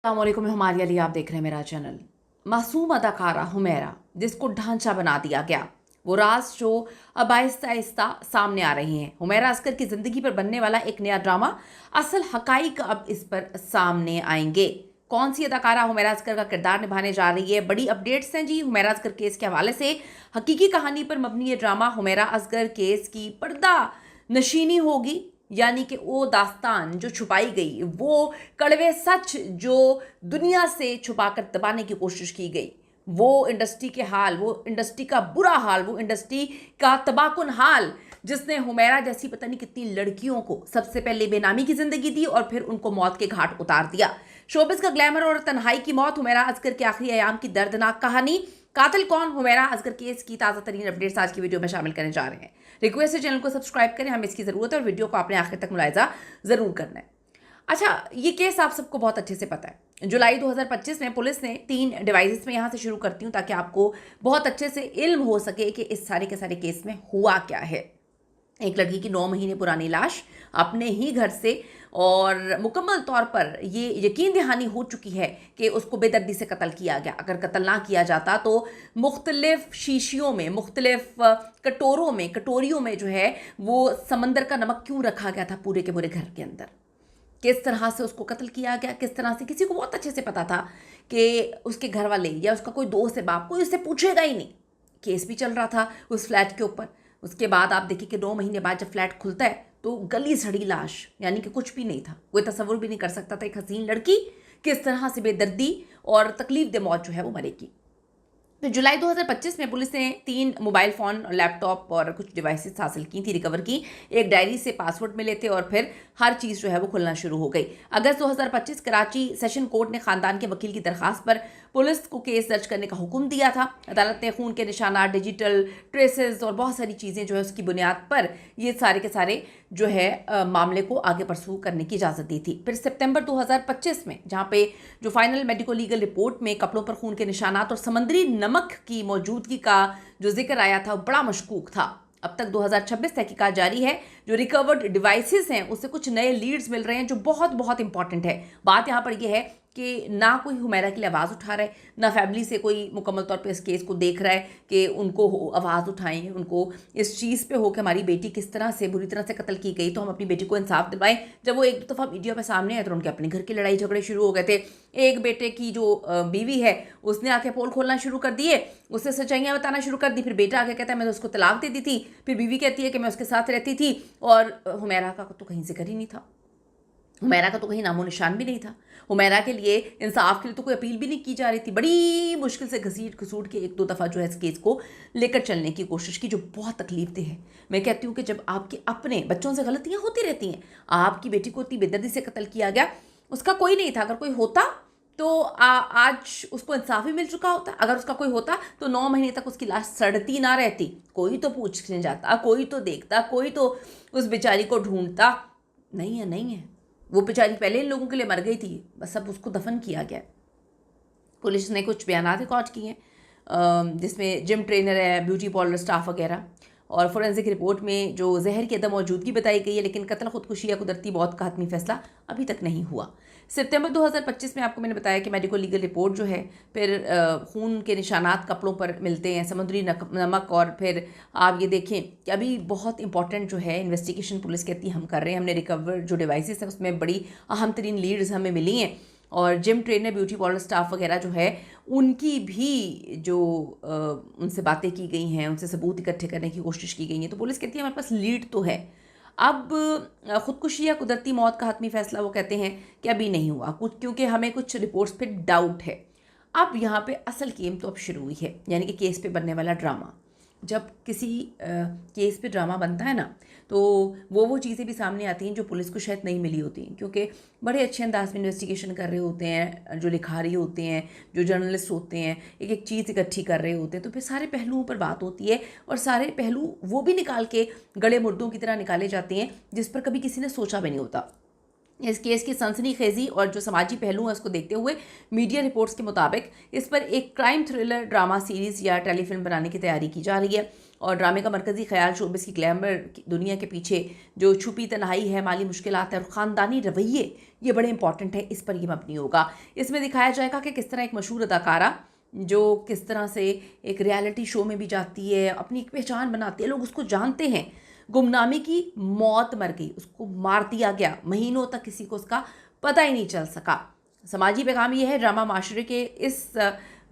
अस्सलामुअलैकुम, मैं हमारे लिए आप देख रहे हैं मेरा चैनल। मासूम अदाकारा हुमैरा जिसको ढांचा बना दिया गया, वो राज जो अब आहिस्ता आहिस्ता सामने आ रही हैं। हुमैरा असगर की ज़िंदगी पर बनने वाला एक नया ड्रामा, असल हकाइक अब इस पर सामने आएंगे। कौन सी अदाकारा हुमैरा असगर का किरदार निभाने जा रही है, बड़ी अपडेट्स हैं जी हुमैरा असगर केस के हवाले से। हकीकी कहानी पर मबनी ये ड्रामा हुमैरा असगर केस की पर्दा नशीनी होगी, यानी कि वो दास्तान जो छुपाई गई, वो कड़वे सच जो दुनिया से छुपाकर दबाने की कोशिश की गई, वो इंडस्ट्री के हाल, वो इंडस्ट्री का बुरा हाल, वो इंडस्ट्री का तबाहकुन हाल जिसने हुमैरा जैसी पता नहीं कितनी लड़कियों को सबसे पहले बेनामी की जिंदगी दी और फिर उनको मौत के घाट उतार दिया। शोबिस का ग्लैमर और तन्हाई की मौत, हुमैरा असगर के आखिरी अयाम की दर्दनाक कहानी। कातिल कौन, हुमैरा असगर केस की ताज़ा तरीन अपडेट्स आज की वीडियो में शामिल करने जा रहे हैं। रिक्वेस्ट है चैनल को सब्सक्राइब करें, हमें इसकी ज़रूरत है और वीडियो को आपने आखिर तक मुलाहिजा ज़रूर करना है। अच्छा, ये केस आप सबको बहुत अच्छे से पता है। जुलाई 2025 में पुलिस ने 3 डिवाइसेस में यहाँ से शुरू करती हूँ ताकि आपको बहुत अच्छे से इल्म हो सके कि इस सारे के सारे केस में हुआ क्या है। एक लड़की की 9 महीने पुरानी लाश अपने ही घर से, और मुकम्मल तौर पर ये यकीन दहानी हो चुकी है कि उसको बेदर्दी से कत्ल किया गया। अगर कत्ल ना किया जाता तो मुख्तलिफ शीशियों में, मुख्तलिफ कटोरियों में जो है वो समंदर का नमक क्यों रखा गया था पूरे के पूरे घर के अंदर। किस तरह से उसको कत्ल किया गया, किस तरह से, किसी को बहुत अच्छे से पता था कि उसके घर वाले या उसका कोई दोस्त है, बाप, कोई उससे पूछेगा ही नहीं। केस भी चल रहा था उस फ्लैट के ऊपर। उसके बाद आप देखिए कि 9 महीने बाद जब फ्लैट खुलता है तो गली सड़ी लाश, यानी कि कुछ भी नहीं था। कोई तसव्वुर भी नहीं कर सकता था एक हसीन लड़की किस तरह से बेदर्दी और तकलीफ दे मौत जो है वो मरेगी। तो जुलाई 2025 में पुलिस ने 3 मोबाइल फ़ोन, लैपटॉप और कुछ डिवाइसेस हासिल की थी, रिकवर की। एक डायरी से पासवर्ड मिले थे और फिर हर चीज़ जो है वो खुलना शुरू हो गई। अगस्त 2025 कराची सेशन कोर्ट ने ख़ानदान के वकील की दरख्वास्त पर पुलिस को केस दर्ज करने का हुक्म दिया था। अदालत ने खून के निशानात, डिजिटल ट्रेसेस और बहुत सारी चीज़ें जो है उसकी बुनियाद पर ये सारे के सारे जो है मामले को आगे परसू करने की इजाज़त दी थी। फिर सितंबर 2025 में जहाँ पे जो फाइनल मेडिको लीगल रिपोर्ट में कपड़ों पर खून के निशानात और समंदरी नमक की मौजूदगी का जो जिक्र आया था वो बड़ा मशकूक था। अब तक 2026 तहकीकात जारी है। जो रिकवर्ड डिवाइसेस हैं उससे कुछ नए लीड्स मिल रहे हैं जो बहुत बहुत इंपॉर्टेंट है। बात यहाँ पर यह है कि ना कोई हुमैरा के लिए आवाज़ उठा रहा है, ना फैमिली से कोई मुकम्मल तौर पे इस केस को देख रहा है कि उनको आवाज़ उठाएं, उनको इस चीज़ पे हो कि हमारी बेटी किस तरह से बुरी तरह से कत्ल की गई, तो हम अपनी बेटी को इंसाफ दिलवाएं। जब वो एक दफ़ा मीडिया पे सामने आए तो उनके अपने घर की लड़ाई झगड़े शुरू हो गए थे। एक बेटे की जो बीवी है उसने आके पोल खोलना शुरू कर दिए, उससे सच्चाइयाँ बताना शुरू कर दी। फिर बेटा आके कहता है मैं उसको तलाक दे दी थी। फिर बीवी कहती है कि मैं उसके साथ रहती थी, और हुमैरा का तो कहीं जिक्र ही नहीं था। हुमैरा का तो कहीं नामो निशान भी नहीं था। हुमैरा के लिए इंसाफ के लिए तो कोई अपील भी नहीं की जा रही थी। बड़ी मुश्किल से घसीट घसूट के 1-2 दफ़ा जो है इस केस को लेकर चलने की कोशिश की, जो बहुत तकलीफ दे है। मैं कहती हूँ कि जब आपके अपने बच्चों से गलतियाँ होती रहती हैं, आपकी बेटी को इतनी बेदर्दी से कत्ल किया गया, उसका कोई नहीं था। अगर कोई होता तो आज उसको इंसाफ भी मिल चुका होता। अगर उसका कोई होता तो 9 महीने तक उसकी लाश सड़ती ना रहती। कोई तो पूछने जाता, कोई तो देखता, कोई तो उस बेचारी को ढूंढता। नहीं है, नहीं है। वो बेचारी पहले इन लोगों के लिए मर गई थी, बस अब उसको दफन किया गया। पुलिस ने कुछ बयान रिकॉर्ड किए हैं जिसमें जिम ट्रेनर है, ब्यूटी पार्लर स्टाफ वगैरह, और फोरेंसिक रिपोर्ट में जो जहर की अदम मौजूदगी बताई गई है, लेकिन कत्ल खुदकुशी या कुदरती मौत का हतमी फैसला अभी तक नहीं हुआ। सितंबर 2025 में आपको मैंने बताया कि मेडिकल लीगल रिपोर्ट जो है, फिर खून के निशानात कपड़ों पर मिलते हैं, समुद्री नमक, और फिर आप ये देखें कि अभी बहुत इंपॉर्टेंट जो है इन्वेस्टिगेशन पुलिस कहती है हम कर रहे हैं। हमने रिकवर जो डिवाइसेस हैं उसमें बड़ी अहम तरीन लीड्स हमें मिली हैं, और gym trainer, beauty parlour staff वगैरह जो है उनकी भी जो उनसे बातें की गई हैं, उनसे सबूत इकट्ठे करने की कोशिश की गई है। तो पुलिस कहती है हमारे पास लीड तो है। अब खुदकुशी या कुदरती मौत का हतमी फैसला वो कहते हैं कि अभी नहीं हुआ कुछ, क्योंकि हमें कुछ रिपोर्ट्स पे डाउट है। अब यहाँ पे असल गेम तो अब शुरू हुई है, यानी कि केस पे बनने वाला ड्रामा। जब किसी केस पे ड्रामा बनता है ना, तो वो चीज़ें भी सामने आती हैं जो पुलिस को शायद नहीं मिली होती, क्योंकि बड़े अच्छे अंदाज में इन्वेस्टिगेशन कर रहे होते हैं जो लिखारी होते हैं, जो जर्नलिस्ट होते हैं, एक एक चीज़ इकट्ठी कर रहे होते हैं। तो फिर सारे पहलुओं पर बात होती है, और सारे पहलू वो भी निकाल के गड़े मुर्दों की तरह निकाले जाते हैं जिस पर कभी किसी ने सोचा भी नहीं होता। इस केस की सनसनीखेजी और जो समाजी पहलू है उसको देखते हुए मीडिया रिपोर्ट्स के मुताबिक इस पर एक क्राइम थ्रिलर ड्रामा सीरीज़ या टेलीफिल्म बनाने की तैयारी की जा रही है। और ड्रामे का मरकज़ी ख़याल शोबिस की ग्लैमर की दुनिया के पीछे जो छुपी तन्हाई है, माली मुश्किलात है और ख़ानदानी रवैये, ये बड़े इंपॉर्टेंट है, इस पर ये मबनी होगा। इसमें दिखाया जाएगा कि किस तरह एक मशहूर अदाकारा जो किस तरह से एक रियलिटी शो में भी जाती है, अपनी एक पहचान बनाती है, लोग उसको जानते हैं, गुमनामी की मौत मर गई, उसको मार दिया गया, महीनों तक किसी को उसका पता ही नहीं चल सका। समाजी पैगाम ये है, ड्रामा माशरे के इस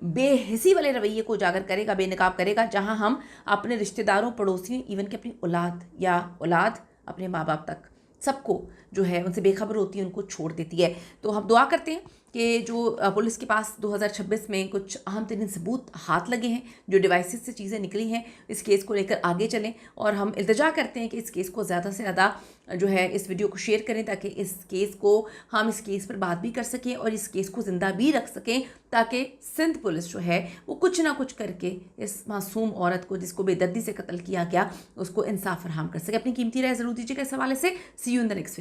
बेहिसी वाले रवैये को उजागर करेगा, बेनकाब करेगा, जहां हम अपने रिश्तेदारों, पड़ोसियों, इवन कि अपनी औलाद या औलाद अपने माँ बाप तक सबको जो है उनसे बेखबर होती है, उनको छोड़ देती है। तो हम दुआ करते हैं कि जो पुलिस के पास 2026 में कुछ अहम तरीन सबूत हाथ लगे हैं, जो डिवाइसेस से चीज़ें निकली हैं, इस केस को लेकर आगे चलें और हम इल्तिजा करते हैं कि इस केस को ज़्यादा से ज़्यादा जो है इस वीडियो को शेयर करें ताकि इस केस पर बात भी कर सकें और इस केस को ज़िंदा भी रख सकें, ताकि सिंध पुलिस जो है वो कुछ ना कुछ करके इस मासूम औरत को, जिसको बेदर्दी से कत्ल किया गया, उसको इंसाफ फराहम कर सके। अपनी कीमती राय ज़रूर दीजिएगा इस हवाले से। See you in the next video.